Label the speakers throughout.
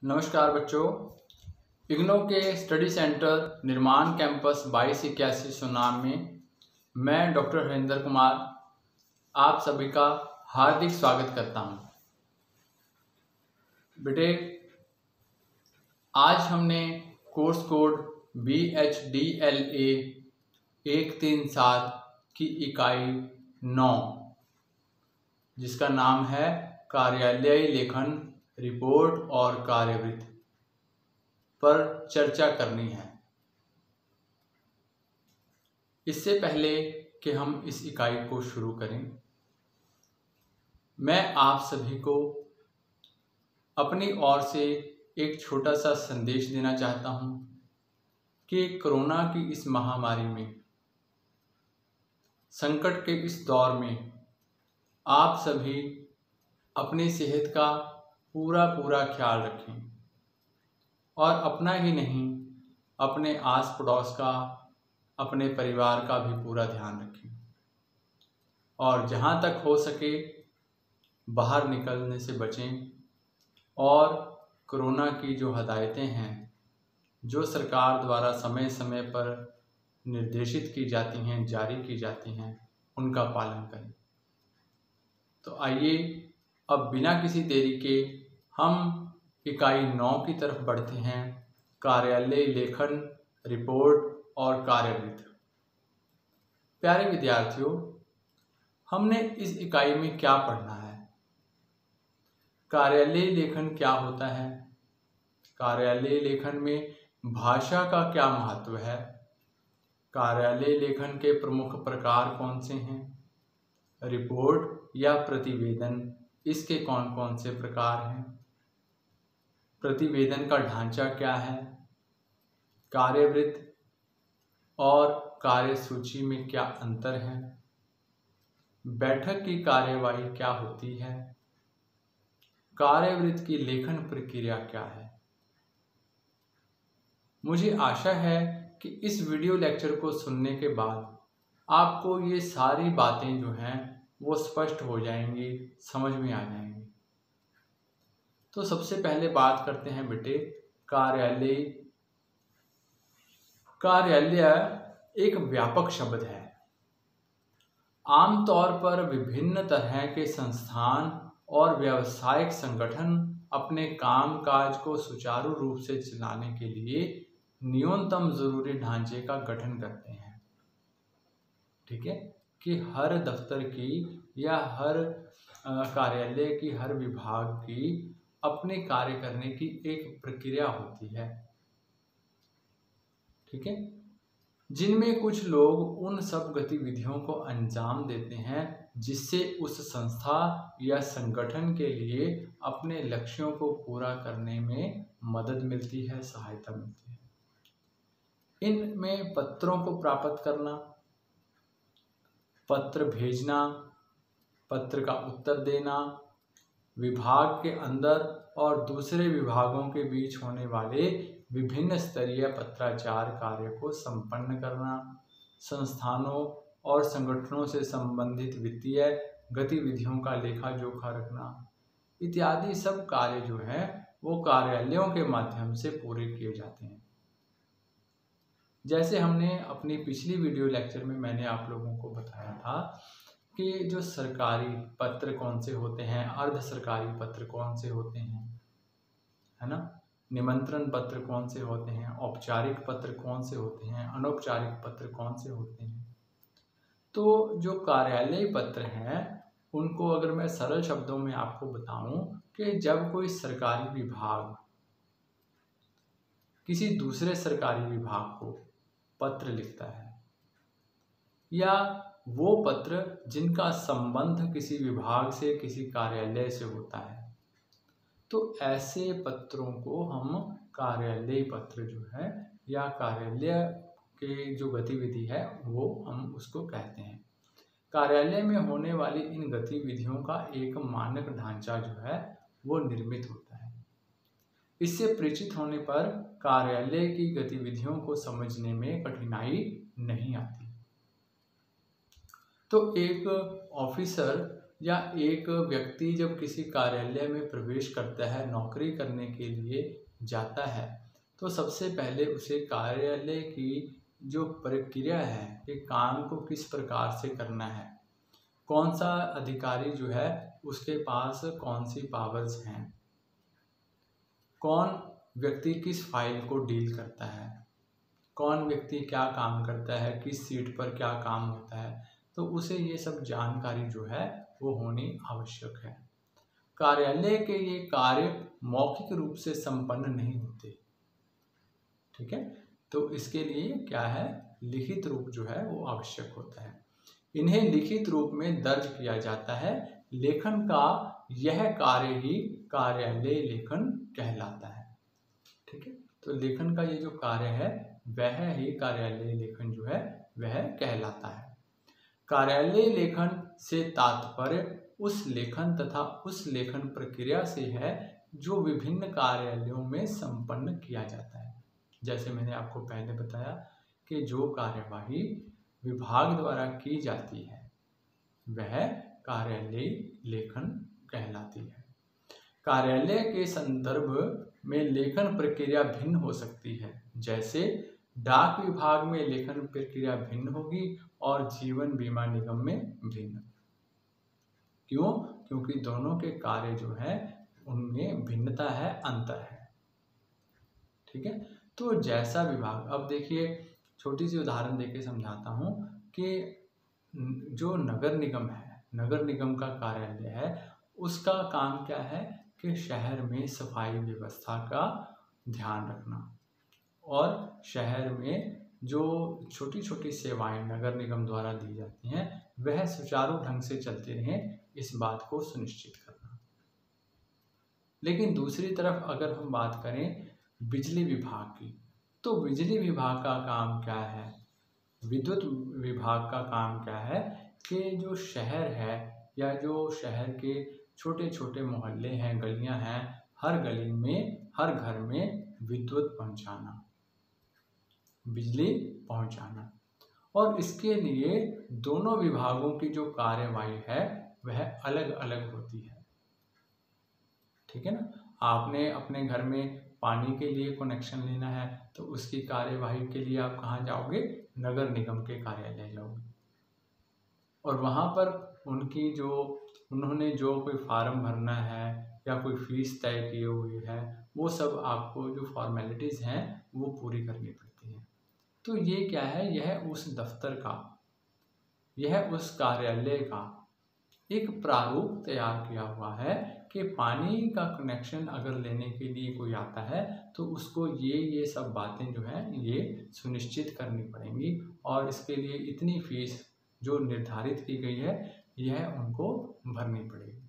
Speaker 1: नमस्कार बच्चों। इग्नो के स्टडी सेंटर निर्माण कैंपस 2281 सोनाम में मैं डॉक्टर हरेंद्र कुमार आप सभी का हार्दिक स्वागत करता हूं। बेटे, आज हमने कोर्स कोड BHDLA 137 की इकाई 9 जिसका नाम है कार्यालयीय लेखन, रिपोर्ट और कार्यवृत्त पर चर्चा करनी है। इससे पहले कि हम इस इकाई को शुरू करें, मैं आप सभी को अपनी ओर से एक छोटा सा संदेश देना चाहता हूं कि कोरोना की इस महामारी में, संकट के इस दौर में आप सभी अपनी सेहत का पूरा ख्याल रखें और अपना ही नहीं, अपने आस पड़ोस का, अपने परिवार का भी पूरा ध्यान रखें और जहाँ तक हो सके बाहर निकलने से बचें और कोरोना की जो हदायतें हैं, जो सरकार द्वारा समय समय पर निर्देशित की जाती हैं, जारी की जाती हैं, उनका पालन करें। तो आइए अब बिना किसी देरी के हम इकाई 9 की तरफ बढ़ते हैं, कार्यालय लेखन, रिपोर्ट और कार्यवृत्त। प्यारे विद्यार्थियों, हमने इस इकाई में क्या पढ़ना है? कार्यालय लेखन क्या होता है? कार्यालय लेखन में भाषा का क्या महत्व है? कार्यालय लेखन के प्रमुख प्रकार कौन से हैं? रिपोर्ट या प्रतिवेदन, इसके कौन कौन से प्रकार हैं? प्रतिवेदन का ढांचा क्या है? कार्यवृत्त और कार्यसूची में क्या अंतर है? बैठक की कार्यवाही क्या होती है? कार्यवृत्त की लेखन प्रक्रिया क्या है? मुझे आशा है कि इस वीडियो लेक्चर को सुनने के बाद आपको ये सारी बातें जो हैं वो स्पष्ट हो जाएंगी, समझ में आ जाएंगी। तो सबसे पहले बात करते हैं बेटे, कार्यालय। कार्यालय एक व्यापक शब्द है। आमतौर पर विभिन्न तरह के संस्थान और व्यावसायिक संगठन अपने कामकाज को सुचारू रूप से चलाने के लिए न्यूनतम जरूरी ढांचे का गठन करते हैं। ठीक है, कि हर दफ्तर की या हर कार्यालय की, हर विभाग की अपने कार्य करने की एक प्रक्रिया होती है। ठीक है, जिनमें कुछ लोग उन सब गतिविधियों को अंजाम देते हैं जिससे उस संस्था या संगठन के लिए अपने लक्ष्यों को पूरा करने में मदद मिलती है, सहायता मिलती है। इनमें पत्रों को प्राप्त करना, पत्र भेजना, पत्र का उत्तर देना, विभाग के अंदर और दूसरे विभागों के बीच होने वाले विभिन्न स्तरीय पत्राचार कार्य को संपन्न करना, संस्थानों और संगठनों से संबंधित वित्तीय गतिविधियों का लेखा जोखा रखना, इत्यादि सब कार्य जो है वो कार्यालयों के माध्यम से पूरे किए जाते हैं। जैसे हमने अपनी पिछली वीडियो लेक्चर में मैंने आप लोगों को बताया था कि जो सरकारी पत्र कौन से होते हैं, अर्ध सरकारी पत्र कौन से होते हैं, है ना, निमंत्रण पत्र कौन से होते हैं, औपचारिक पत्र कौन से होते हैं, अनौपचारिक पत्र कौन से होते हैं। तो जो कार्यालय पत्र हैं उनको अगर मैं सरल शब्दों में आपको बताऊं कि जब कोई सरकारी विभाग किसी दूसरे सरकारी विभाग को पत्र लिखता है या वो पत्र जिनका संबंध किसी विभाग से, किसी कार्यालय से होता है, तो ऐसे पत्रों को हम कार्यालय पत्र जो है या कार्यालय के जो गतिविधि है वो हम उसको कहते हैं। कार्यालय में होने वाली इन गतिविधियों का एक मानक ढांचा जो है वो निर्मित होता है। इससे परिचित होने पर कार्यालय की गतिविधियों को समझने में कठिनाई नहीं आती। तो एक ऑफिसर या एक व्यक्ति जब किसी कार्यालय में प्रवेश करता है, नौकरी करने के लिए जाता है, तो सबसे पहले उसे कार्यालय की जो प्रक्रिया है कि काम को किस प्रकार से करना है, कौन सा अधिकारी जो है उसके पास कौन सी पावर्स हैं, कौन व्यक्ति किस फाइल को डील करता है, कौन व्यक्ति क्या काम करता है, किस सीट पर क्या काम होता है, तो उसे ये सब जानकारी जो है वो होनी आवश्यक है। कार्यालय के ये कार्य मौखिक रूप से संपन्न नहीं होते, ठीक है, तो इसके लिए क्या है, लिखित रूप जो है वो आवश्यक होता है। इन्हें लिखित रूप में दर्ज किया जाता है। लेखन का यह कार्य ही कार्यालय लेखन कहलाता है, ठीक है। तो लेखन का ये जो कार्य है वह ही कार्यालय लेखन जो है वह कहलाता है। कार्यालय लेखन से तात्पर्य उस लेखन तथा उस लेखन प्रक्रिया से है जो विभिन्न कार्यालयों में संपन्न किया जाता है। जैसे मैंने आपको पहले बताया कि जो कार्यवाही विभाग द्वारा की जाती है वह कार्यालय लेखन कहलाती है। कार्यालय के संदर्भ में लेखन प्रक्रिया भिन्न हो सकती है। जैसे डाक विभाग में लेखन प्रक्रिया भिन्न होगी और जीवन बीमा निगम में भिन्न। क्यों? क्योंकि दोनों के कार्य जो है उनमें भिन्नता है, अंतर है, ठीक है। तो जैसा विभाग, अब देखिए छोटी सी उदाहरण देके समझाता हूँ कि जो नगर निगम है, नगर निगम का कार्यालय है, उसका काम क्या है कि शहर में सफाई व्यवस्था का ध्यान रखना और शहर में जो छोटी छोटी सेवाएं नगर निगम द्वारा दी जाती हैं वह सुचारू ढंग से चलते रहें, इस बात को सुनिश्चित करना। लेकिन दूसरी तरफ अगर हम बात करें बिजली विभाग की, तो बिजली विभाग का काम क्या है, विद्युत विभाग का काम क्या है कि जो शहर है या जो शहर के छोटे छोटे मोहल्ले हैं, गलियां हैं, हर गली में, हर घर में विद्युत पहुंचाना, बिजली पहुंचाना। और इसके लिए दोनों विभागों की जो कार्यवाही है वह अलग अलग होती है, ठीक है ना। आपने अपने घर में पानी के लिए कनेक्शन लेना है तो उसकी कार्यवाही के लिए आप कहाँ जाओगे, नगर निगम के कार्यालय जाओगे, और वहाँ पर उनकी जो उन्होंने जो कोई फार्म भरना है या कोई फीस तय की हुई है वो सब आपको जो फॉर्मेलिटीज़ हैं वो पूरी करनी पड़ती हैं। तो ये क्या है, यह उस दफ्तर का, यह उस कार्यालय का एक प्रारूप तैयार किया हुआ है कि पानी का कनेक्शन अगर लेने के लिए कोई आता है तो उसको ये सब बातें जो हैं ये सुनिश्चित करनी पड़ेंगी और इसके लिए इतनी फीस जो निर्धारित की गई है यह उनको भरनी पड़ेगी।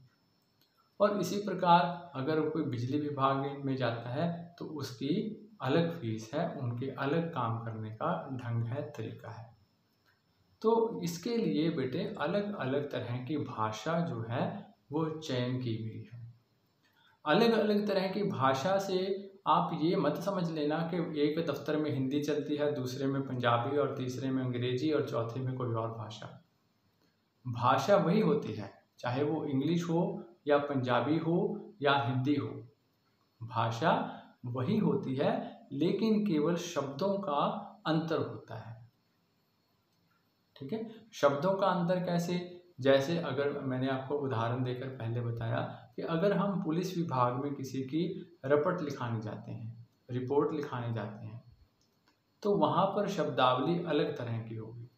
Speaker 1: और इसी प्रकार अगर कोई बिजली विभाग में जाता है तो उसकी अलग फीस है, उनके अलग काम करने का ढंग है, तरीका है। तो इसके लिए बेटे अलग अलग तरह की भाषा जो है वो चयन की गई है। अलग अलग तरह की भाषा से आप ये मत समझ लेना कि एक दफ्तर में हिंदी चलती है, दूसरे में पंजाबी और तीसरे में अंग्रेजी और चौथे में कोई और भाषा। भाषा वही होती है, चाहे वो इंग्लिश हो या पंजाबी हो या हिंदी हो, भाषा वही होती है, लेकिन केवल शब्दों का अंतर होता है, ठीक है। शब्दों का अंतर कैसे, जैसे अगर मैंने आपको उदाहरण देकर पहले बताया कि अगर हम पुलिस विभाग में किसी की रपट लिखाने जाते हैं, रिपोर्ट लिखाने जाते हैं, तो वहाँ पर शब्दावली अलग तरह की होगी।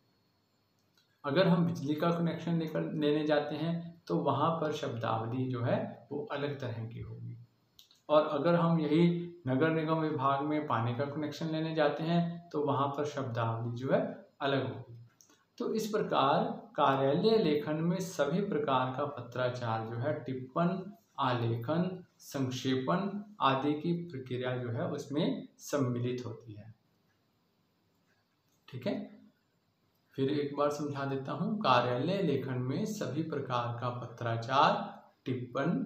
Speaker 1: अगर हम बिजली का कनेक्शन लेने जाते हैं तो वहाँ पर शब्दावली जो है वो अलग तरह की होगी। और अगर हम यही नगर निगम विभाग में पानी का कनेक्शन लेने जाते हैं तो वहाँ पर शब्दावली जो है अलग होगी। तो इस प्रकार कार्यालय लेखन में सभी प्रकार का पत्राचार जो है, टिप्पण, आलेखन, संक्षेपण आदि की प्रक्रिया जो है उसमें सम्मिलित होती है, ठीक है। फिर एक बार समझा देता हूँ, कार्यालय लेखन में सभी प्रकार का पत्राचार, टिप्पण,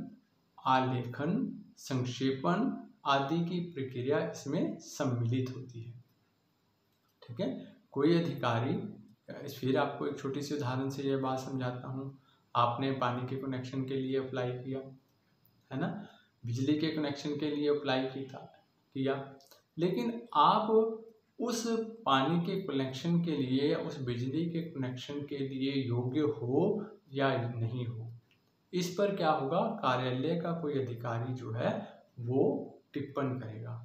Speaker 1: आलेखन, संक्षेपण आदि की प्रक्रिया इसमें सम्मिलित होती है, ठीक है। कोई अधिकारी, फिर आपको एक छोटी सी उदाहरण से यह बात समझाता हूँ। आपने पानी के कनेक्शन के लिए अप्लाई किया, है ना, बिजली के कनेक्शन के लिए अप्लाई किया, लेकिन आप उस पानी के कनेक्शन के लिए या उस बिजली के कनेक्शन के लिए योग्य हो या नहीं हो, इस पर क्या होगा, कार्यालय का कोई अधिकारी जो है वो टिप्पण करेगा।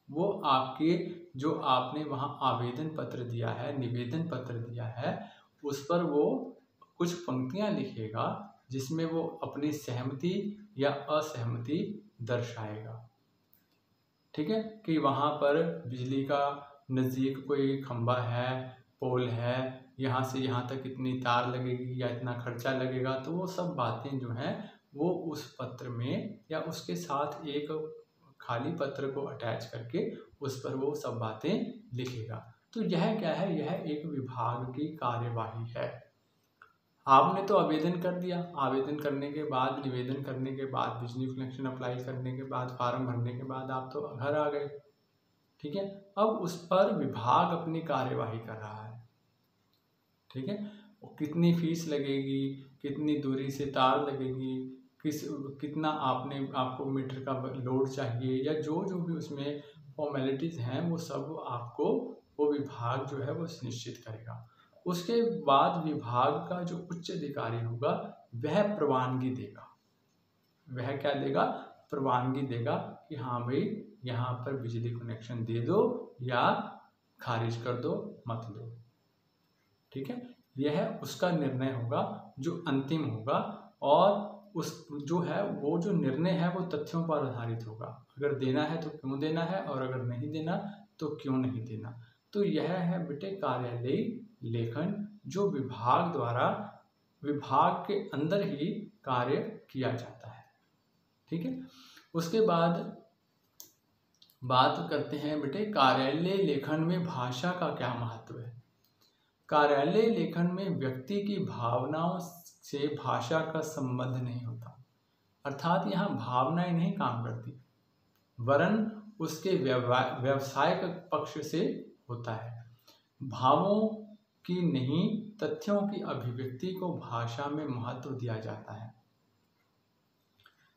Speaker 1: वो आपके जो आपने वहाँ आवेदन पत्र दिया है, निवेदन पत्र दिया है, उस पर वो कुछ पंक्तियाँ लिखेगा जिसमें वो अपनी सहमति या असहमति दर्शाएगा। ठीक है, कि वहाँ पर बिजली का नज़दीक कोई खंभा है, पोल है, यहाँ से यहाँ तक इतनी तार लगेगी या इतना खर्चा लगेगा, तो वो सब बातें जो हैं वो उस पत्र में या उसके साथ एक खाली पत्र को अटैच करके उस पर वो सब बातें लिखेगा। तो यह क्या है, यह एक विभाग की कार्यवाही है। आपने तो आवेदन कर दिया, आवेदन करने के बाद, निवेदन करने के बाद, बिजली कनेक्शन अप्लाई करने के बाद, फार्म भरने के बाद आप तो घर आ गए। ठीक है, अब उस पर विभाग अपनी कार्यवाही कर रहा है। ठीक है, कितनी फीस लगेगी, कितनी दूरी से तार लगेगी, कितना आपको मीटर का लोड चाहिए, या जो भी उसमें फॉर्मेलिटीज़ हैं वो सब आपको वो विभाग जो है वो सुनिश्चित करेगा। उसके बाद विभाग का जो उच्च अधिकारी होगा वह प्रवानगी देगा। वह क्या देगा, प्रवानगी देगा कि हाँ भाई यहाँ पर बिजली कनेक्शन दे दो या खारिज कर दो, मत दो। ठीक है, यह उसका निर्णय होगा जो अंतिम होगा, और उस जो है वो जो निर्णय है वो तथ्यों पर आधारित होगा। अगर देना है तो क्यों देना है, और अगर नहीं देना तो क्यों नहीं देना। तो यह है बेटे कार्यालयीय लेखन, जो विभाग द्वारा विभाग के अंदर ही कार्य किया जाता है। ठीक है, उसके बाद बात करते हैं बेटे कार्यालय लेखन में भाषा का क्या महत्व है। कार्यालय लेखन में व्यक्ति की भावनाओं से भाषा का संबंध नहीं होता, अर्थात यहाँ भावनाएं नहीं काम करती, वरन उसके व्यवसायिक पक्ष से होता है। भावों की नहीं, तथ्यों की अभिव्यक्ति को भाषा में महत्व दिया जाता है।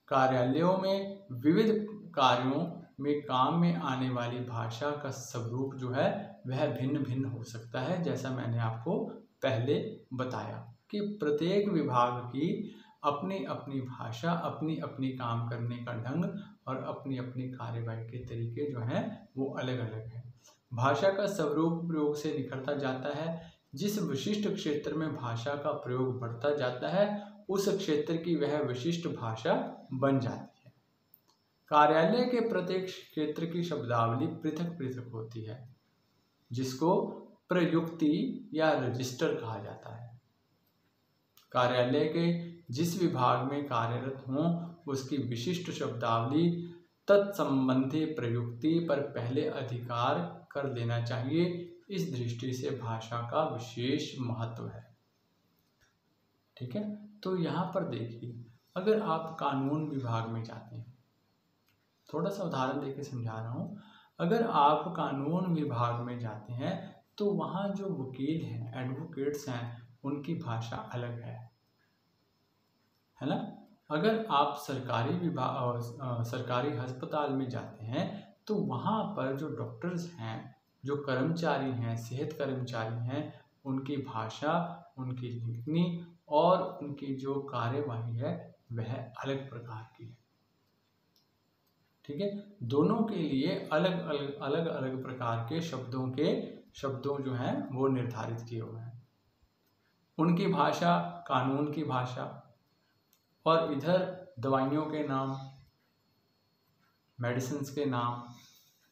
Speaker 1: कार्यालयों में विविध कार्यों में काम में आने वाली भाषा का स्वरूप जो है वह भिन्न भिन्न हो सकता है। जैसा मैंने आपको पहले बताया कि प्रत्येक विभाग की अपनी अपनी भाषा, अपनी अपनी काम करने का ढंग और अपनी अपनी कार्यवाही के तरीके जो हैं वो अलग अलग हैं। भाषा का स्वरूप प्रयोग से निखरता जाता है। जिस विशिष्ट क्षेत्र में भाषा का प्रयोग बढ़ता जाता है उस क्षेत्र की वह विशिष्ट भाषा बन जाती है। कार्यालय के प्रत्येक क्षेत्र की शब्दावली पृथक पृथक होती है, जिसको प्रयुक्ति या रजिस्टर कहा जाता है। कार्यालय के जिस विभाग में कार्यरत हों उसकी विशिष्ट शब्दावली तत्संबंधी प्रयुक्ति पर पहले अधिकार कर लेना चाहिए। इस दृष्टि से भाषा का विशेष महत्व है। ठीक है, तो यहाँ पर देखिए, अगर आप कानून विभाग में जाते हैं, थोड़ा सा उदाहरण देके समझा रहा हूँ। अगर आप कानून विभाग में जाते हैं तो वहाँ जो वकील हैं, एडवोकेट्स हैं, उनकी भाषा अलग है ना। अगर आप सरकारी अस्पताल में जाते हैं तो वहाँ पर जो डॉक्टर्स हैं, जो कर्मचारी हैं, सेहत कर्मचारी हैं, उनकी भाषा, उनकी लिखनी और उनकी जो कार्यवाही है वह अलग प्रकार की है। ठीक है, दोनों के लिए अलग अलग प्रकार के शब्दों जो हैं वो निर्धारित किए हुए हैं। उनकी भाषा कानून की भाषा, और इधर दवाइयों के नाम, मेडिसिन्स के नाम,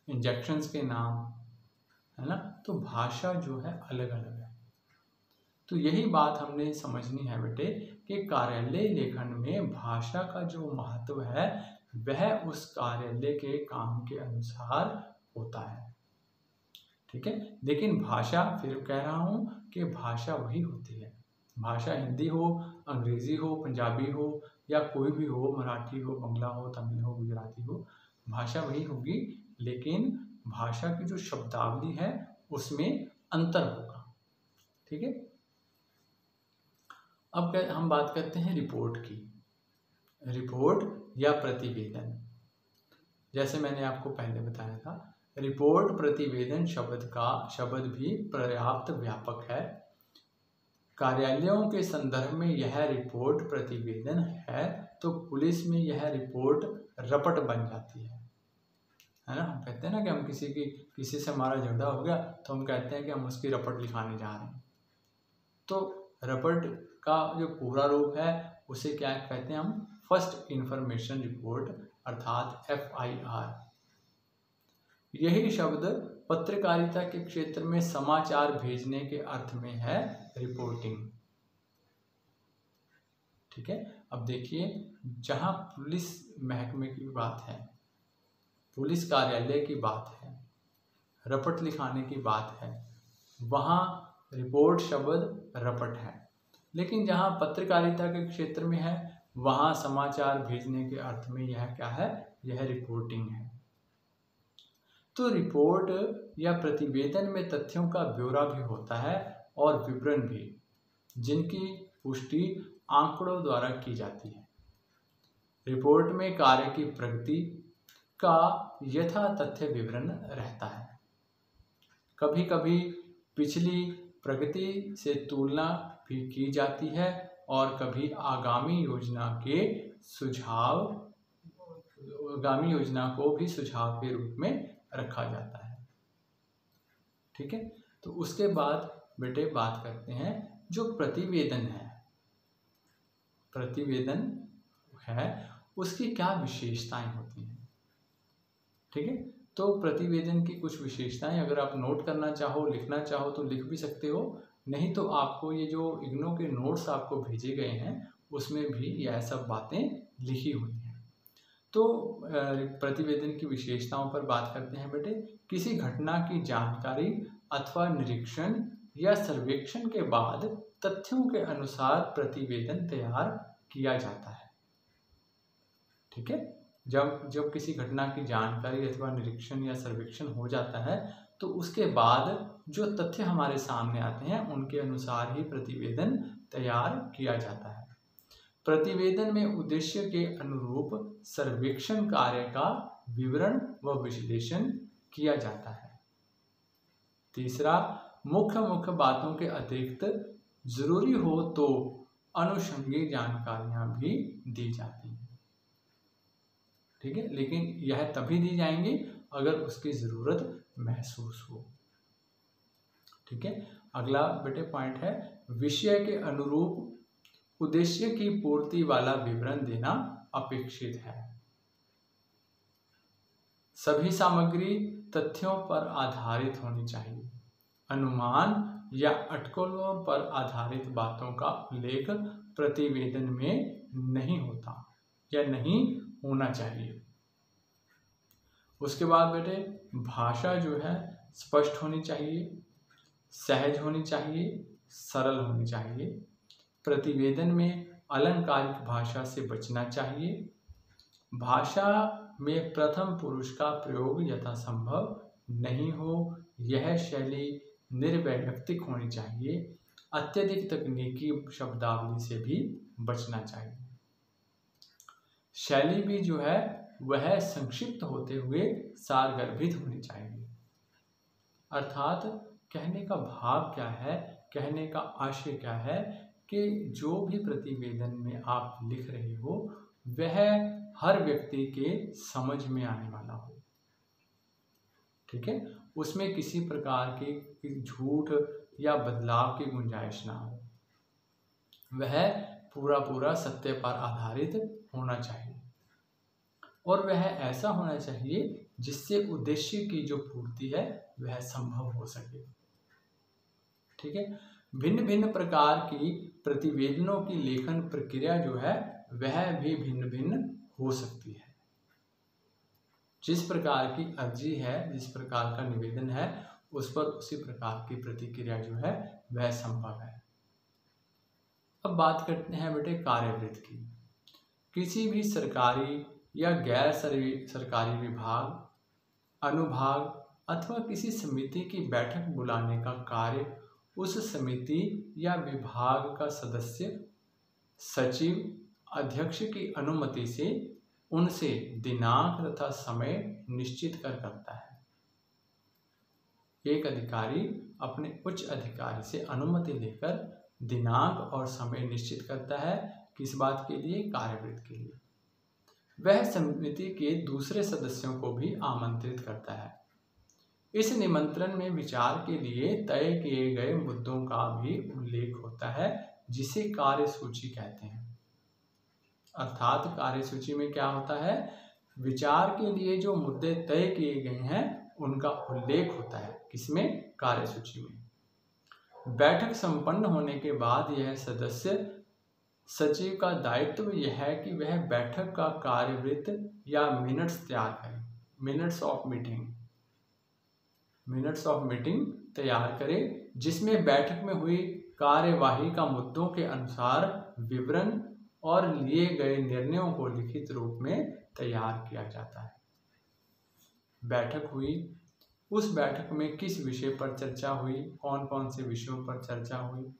Speaker 1: इंजेक्शंस के नाम, है ना। तो भाषा जो है अलग अलग है। तो यही बात हमने समझनी है बेटे कि कार्यालय लेखन में भाषा का जो महत्व है वह उस कार्यालय के काम के अनुसार होता है। ठीक है, लेकिन भाषा, फिर कह रहा हूँ कि भाषा वही होती है। भाषा हिंदी हो, अंग्रेज़ी हो, पंजाबी हो या कोई भी हो, मराठी हो, बंगला हो, तमिल हो, गुजराती हो, भाषा वही होगी, लेकिन भाषा की जो शब्दावली है उसमें अंतर होगा। ठीक है, अब हम बात करते हैं रिपोर्ट की। रिपोर्ट या प्रतिवेदन, जैसे मैंने आपको पहले बताया था, रिपोर्ट प्रतिवेदन शब्द भी पर्याप्त व्यापक है। कार्यालयों के संदर्भ में यह रिपोर्ट प्रतिवेदन है, तो पुलिस में यह रिपोर्ट रपट बन जाती है ना। हम कहते हैं ना कि हम किसी से हमारा झगड़ा हो गया तो हम कहते हैं कि हम उसकी रपट लिखाने जा रहे हैं। तो रपट का जो पूरा रूप है उसे क्या कहते हैं हम? फर्स्ट इंफॉर्मेशन रिपोर्ट, अर्थात FIR। यही शब्द पत्रकारिता के क्षेत्र में समाचार भेजने के अर्थ में है रिपोर्टिंग। ठीक है। अब देखिए, जहां पुलिस महकमे की बात है, पुलिस कार्यालय की बात है, रपट लिखाने की बात है, वहां रिपोर्ट शब्द रपट है। लेकिन जहां पत्रकारिता के क्षेत्र में है वहां समाचार भेजने के अर्थ में यह क्या है? यह रिपोर्टिंग है। तो रिपोर्ट या प्रतिवेदन में तथ्यों का ब्यौरा भी होता है और विवरण भी, जिनकी पुष्टि आंकड़ों द्वारा की जाती है। रिपोर्ट में कार्य की प्रगति का यथा तथ्य विवरण रहता है। कभी कभी पिछली प्रगति से तुलना भी की जाती है और कभी आगामी योजना को भी सुझाव के रूप में रखा जाता है। ठीक है। तो उसके बाद बेटे बात करते हैं जो प्रतिवेदन है। प्रतिवेदन है उसकी क्या विशेषताएं होती हैं? ठीक है। तो प्रतिवेदन की कुछ विशेषताएं अगर आप नोट करना चाहो, लिखना चाहो तो लिख भी सकते हो, नहीं तो आपको ये जो इग्नो के नोट्स आपको भेजे गए हैं उसमें भी यह सब बातें लिखी हुई हैं। तो प्रतिवेदन की विशेषताओं पर बात करते हैं बेटे। किसी घटना की जानकारी अथवा निरीक्षण या सर्वेक्षण के बाद तथ्यों के अनुसार प्रतिवेदन तैयार किया जाता है। ठीक है। जब किसी घटना की जानकारी अथवा निरीक्षण या सर्वेक्षण हो जाता है तो उसके बाद जो तथ्य हमारे सामने आते हैं उनके अनुसार ही प्रतिवेदन तैयार किया जाता है। प्रतिवेदन में उद्देश्य के अनुरूप सर्वेक्षण कार्य का विवरण व विश्लेषण किया जाता है। तीसरा, मुख्य बातों के अतिरिक्त जरूरी हो तो अनुषंगी जानकारियां भी दी जाती हैं। ठीक है। लेकिन यह तभी दी जाएंगी अगर उसकी जरूरत महसूस हो। ठीक है। अगला बेटे पॉइंट है, विषय के अनुरूप उद्देश्य की पूर्ति वाला विवरण देना अपेक्षित है। सभी सामग्री तथ्यों पर आधारित होनी चाहिए। अनुमान या अटकलों पर आधारित बातों का उल्लेख प्रतिवेदन में नहीं होता या नहीं होना चाहिए। उसके बाद बेटे भाषा जो है स्पष्ट होनी चाहिए, सहज होनी चाहिए, सरल होनी चाहिए। प्रतिवेदन में अलंकारिक भाषा से बचना चाहिए। भाषा में प्रथम पुरुष का प्रयोग यथासंभव नहीं हो। यह शैली निर्वैयक्तिक होनी चाहिए। अत्यधिक तकनीकी शब्दावली से भी बचना चाहिए। शैली भी जो है वह संक्षिप्त होते हुए सारगर्भित होनी चाहिए। अर्थात कहने का भाव क्या है, कहने का आशय क्या है कि जो भी प्रतिवेदन में आप लिख रहे हो वह हर व्यक्ति के समझ में आने वाला हो। ठीक है। उसमें किसी प्रकार की झूठ या बदलाव की गुंजाइश ना हो। वह पूरा सत्य पर आधारित होना चाहिए और वह ऐसा होना चाहिए जिससे उद्देश्य की जो पूर्ति है वह संभव हो सके। ठीक है। भिन्न भिन्न प्रकार की प्रतिवेदनों की लेखन प्रक्रिया जो है वह भी भिन्न भिन्न हो सकती है। जिस प्रकार की अर्जी है, जिस प्रकार का निवेदन है, उस पर उसी प्रकार की प्रतिक्रिया जो है वह संभव है। अब बात करते हैं बेटे कार्यवृत्त की। किसी भी सरकारी या गैर सरकारी विभाग, अनुभाग अथवा किसी समिति की बैठक बुलाने का कार्य उस समिति या विभाग का सदस्य सचिव अध्यक्ष की अनुमति से उनसे दिनांक तथा समय निश्चित करता है। एक अधिकारी अपने उच्च अधिकारी से अनुमति लेकर दिनांक और समय निश्चित करता है। किस बात के लिए? कार्यवृत्त के लिए। वह समिति के दूसरे सदस्यों को भी आमंत्रित करता है। इस निमंत्रण में विचार के लिए तय किए गए मुद्दों का भी उल्लेख होता है, जिसे कार्यसूची कहते हैं। अर्थात कार्यसूची में क्या होता है? विचार के लिए जो मुद्दे तय किए गए हैं उनका उल्लेख होता है। किसमें? कार्यसूची में। बैठक संपन्न होने के बाद यह सदस्य सचिव का दायित्व यह है कि वह बैठक का कार्यवृत्त या मिनट्स तैयार करें। मिनट्स ऑफ मीटिंग तैयार करे, जिसमें बैठक में हुई कार्यवाही का मुद्दों के अनुसार विवरण और लिए गए निर्णयों को लिखित रूप में तैयार किया जाता है। बैठक हुई, उस बैठक में किस विषय पर चर्चा हुई, कौन कौन से विषयों पर चर्चा हुई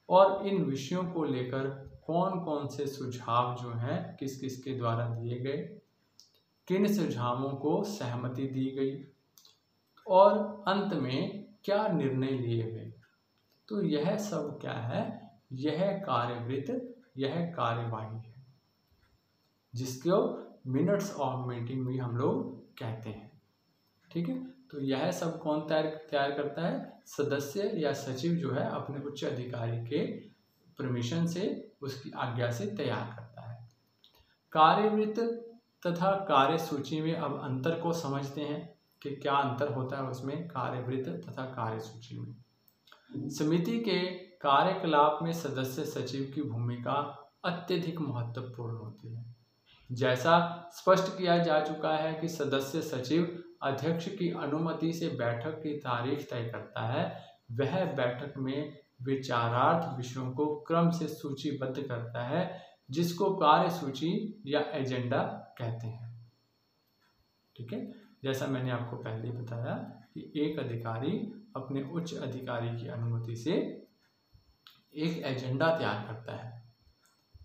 Speaker 1: और इन विषयों को लेकर कौन कौन से सुझाव जो हैं किस किस के द्वारा दिए गए, किन सुझावों को सहमति दी गई और अंत में क्या निर्णय लिए गए। तो यह सब क्या है? यह कार्यवृत्त, यह कार्यवाही है, जिसको मिनट्स ऑफ मीटिंग भी हम लोग कहते हैं। ठीक है, तो यह सब कौन तैयार करता है? सदस्य या सचिव जो है अपने उच्च अधिकारी के परमिशन से, उसकी आज्ञा से तैयार करता है। कार्यवृत्त तथा कार्यसूची में अब अंतर को समझते हैं कि क्या अंतर होता है उसमें, कार्यवृत्त तथा कार्यसूची में। समिति के कार्यकलाप में सदस्य सचिव की भूमिका अत्यधिक महत्वपूर्ण होती है। जैसा स्पष्ट किया जा चुका है कि सदस्य सचिव अध्यक्ष की अनुमति से बैठक की तारीख तय करता है, वह बैठक में विचारार्थ विषयों को क्रम से सूचीबद्ध करता है, जिसको कार्यसूची या एजेंडा कहते हैं। ठीक है, जैसा मैंने आपको पहले बताया कि एक अधिकारी अपने उच्च अधिकारी की अनुमति से एक एजेंडा तैयार करता है,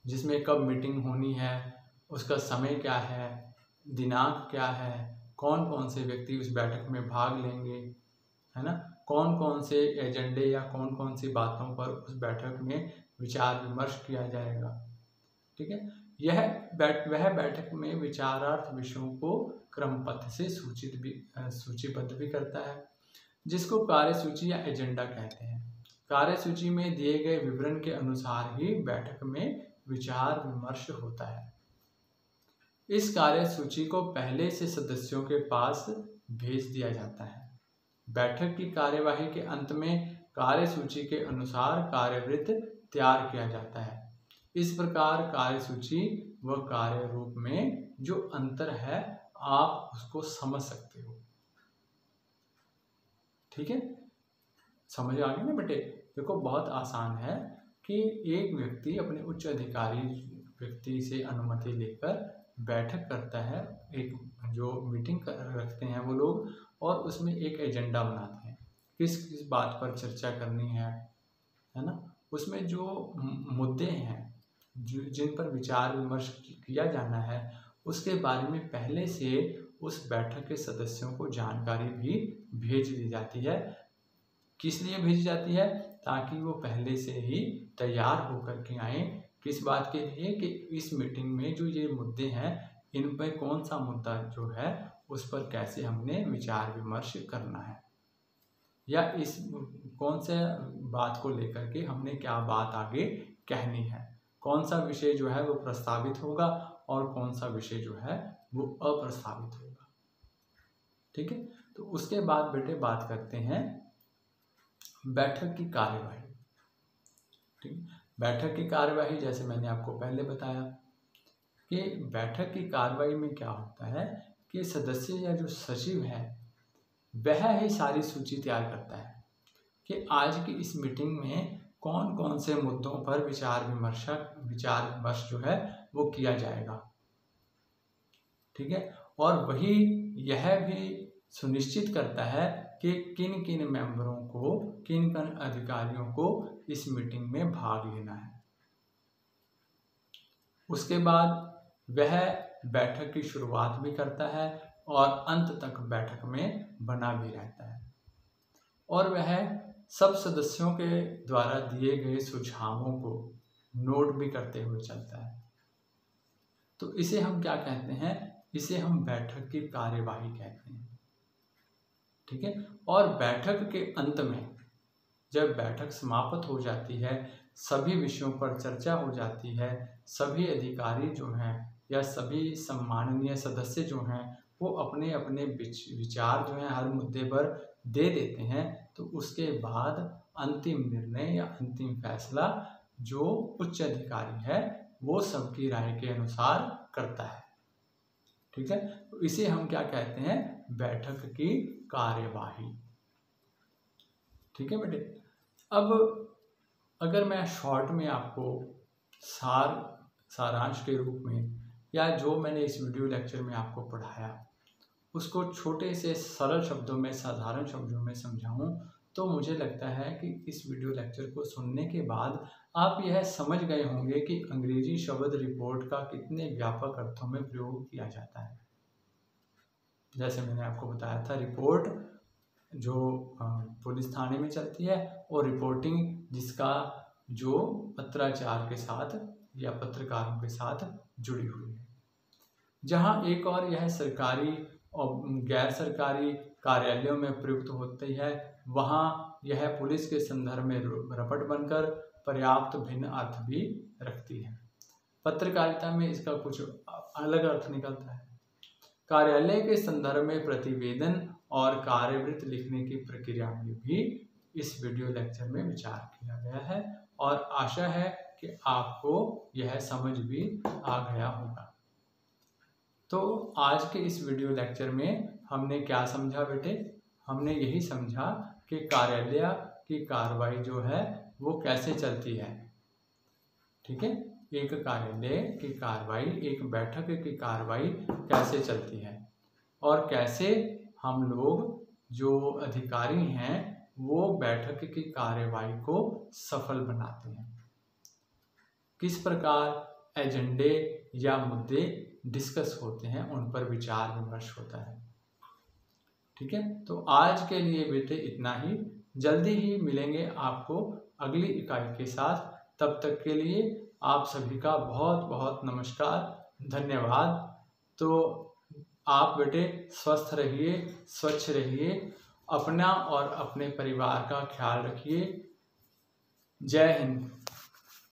Speaker 1: जिसमें कब मीटिंग होनी है, उसका समय क्या है, दिनांक क्या है, कौन कौन से व्यक्ति उस बैठक में भाग लेंगे, है ना, कौन कौन से एजेंडे या कौन कौन सी बातों पर उस बैठक में विचार विमर्श किया जाएगा। ठीक है, वह बैठक में विचारार्थ विषयों को क्रमबद्ध से सूचीबद्ध भी करता है, जिसको कार्यसूची या एजेंडा कहते हैं। कार्यसूची में दिए गए विवरण के अनुसार ही बैठक में विचार विमर्श होता है। इस कार्यसूची को पहले से सदस्यों के पास भेज दिया जाता है। बैठक की कार्यवाही के अंत में कार्यसूची के अनुसार कार्यवृत्त तैयार किया जाता है। इस प्रकार कार्यसूची व कार्य रूप में जो अंतर है आप उसको समझ सकते हो। ठीक है, समझ आ गई ना बेटे? देखो बहुत आसान है कि एक व्यक्ति अपने उच्च अधिकारी व्यक्ति से अनुमति लेकर बैठक करता है, एक जो मीटिंग रखते हैं वो लोग, और उसमें एक एजेंडा बनाते हैं किस किस बात पर चर्चा करनी है ना, उसमें जो मुद्दे हैं जिन पर विचार विमर्श किया जाना है उसके बारे में पहले से उस बैठक के सदस्यों को जानकारी भी भेज दी जाती है। किस लिए भेजी जाती है? ताकि वो पहले से ही तैयार होकर के आए। किस बात के लिए? कि इस मीटिंग में जो ये मुद्दे हैं इन पर कौन सा मुद्दा जो है उस पर कैसे हमने विचार विमर्श करना है, या इस कौन से बात को लेकर के हमने क्या बात आगे कहनी है, कौन सा विषय जो है वो प्रस्तावित होगा और कौन सा विषय जो है वो अप्रस्तावित होगा। ठीक है, तो उसके बाद बेटे बात करते हैं बैठक की कार्यवाही। ठीक, बैठक की कार्यवाही जैसे मैंने आपको पहले बताया कि बैठक की कार्यवाही में क्या होता है कि सदस्य या जो सचिव है वह ही सारी सूची तैयार करता है कि आज की इस मीटिंग में कौन कौन से मुद्दों पर विचार विमर्श जो है वो किया जाएगा। ठीक है, और वही यह भी सुनिश्चित करता है कि किन किन मेंबरों को, किन किन अधिकारियों को इस मीटिंग में भाग लेना है। उसके बाद वह बैठक की शुरुआत भी करता है और अंत तक बैठक में बना भी रहता है, और वह सब सदस्यों के द्वारा दिए गए सुझावों को नोट भी करते हुए चलता है। तो इसे हम क्या कहते हैं? इसे हम बैठक की कार्यवाही कहते हैं। ठीक है। और बैठक के अंत में जब बैठक समाप्त हो जाती है, सभी विषयों पर चर्चा हो जाती है, सभी अधिकारी जो हैं या सभी सम्माननीय सदस्य जो हैं वो अपने अपने विचार जो हैं हर मुद्दे पर दे देते हैं, तो उसके बाद अंतिम निर्णय या अंतिम फैसला जो उच्च अधिकारी है वो सबकी राय के अनुसार करता है। ठीक है। तो इसे हम क्या कहते हैं? बैठक की कार्यवाही। ठीक है बेटे। अब अगर मैं शॉर्ट में आपको सारांश के रूप में या जो मैंने इस वीडियो लेक्चर में आपको पढ़ाया उसको छोटे से सरल शब्दों में, साधारण शब्दों में समझाऊं, तो मुझे लगता है कि इस वीडियो लेक्चर को सुनने के बाद आप यह समझ गए होंगे कि अंग्रेजी शब्द रिपोर्ट का कितने व्यापक अर्थों में प्रयोग किया जाता है। जैसे मैंने आपको बताया था, रिपोर्ट जो पुलिस थाने में चलती है, और रिपोर्टिंग जिसका जो पत्राचार के साथ या पत्रकारों के साथ जुड़ी हुई है। जहां एक और यह सरकारी और गैर सरकारी कार्यालयों में प्रयुक्त होती है, वहां यह पुलिस के संदर्भ में रपट बनकर पर्याप्त भिन्न अर्थ भी रखती है। पत्रकारिता में इसका कुछ अलग अर्थ निकलता है। कार्यालय के संदर्भ में प्रतिवेदन और कार्यवृत्त लिखने की प्रक्रिया में भी इस वीडियो लेक्चर में विचार किया गया है, और आशा है कि आपको यह समझ भी आ गया होगा। तो आज के इस वीडियो लेक्चर में हमने क्या समझा बेटे? हमने यही समझा कि कार्यालय की कार्रवाई जो है वो कैसे चलती है। ठीक है। एक कार्यालय की कार्रवाई, एक बैठक की कार्रवाई कैसे चलती है, और कैसे हम लोग जो अधिकारी हैं वो बैठक की कार्यवाही को सफल बनाते हैं, किस प्रकार एजेंडे या मुद्दे डिस्कस होते हैं, उन पर विचार विमर्श होता है। ठीक है। तो आज के लिए बेटे इतना ही। जल्दी ही मिलेंगे आपको अगली इकाई के साथ। तब तक के लिए आप सभी का बहुत बहुत नमस्कार, धन्यवाद। तो आप बेटे स्वस्थ रहिए, स्वच्छ रहिए, अपना और अपने परिवार का ख्याल रखिए। जय हिंद।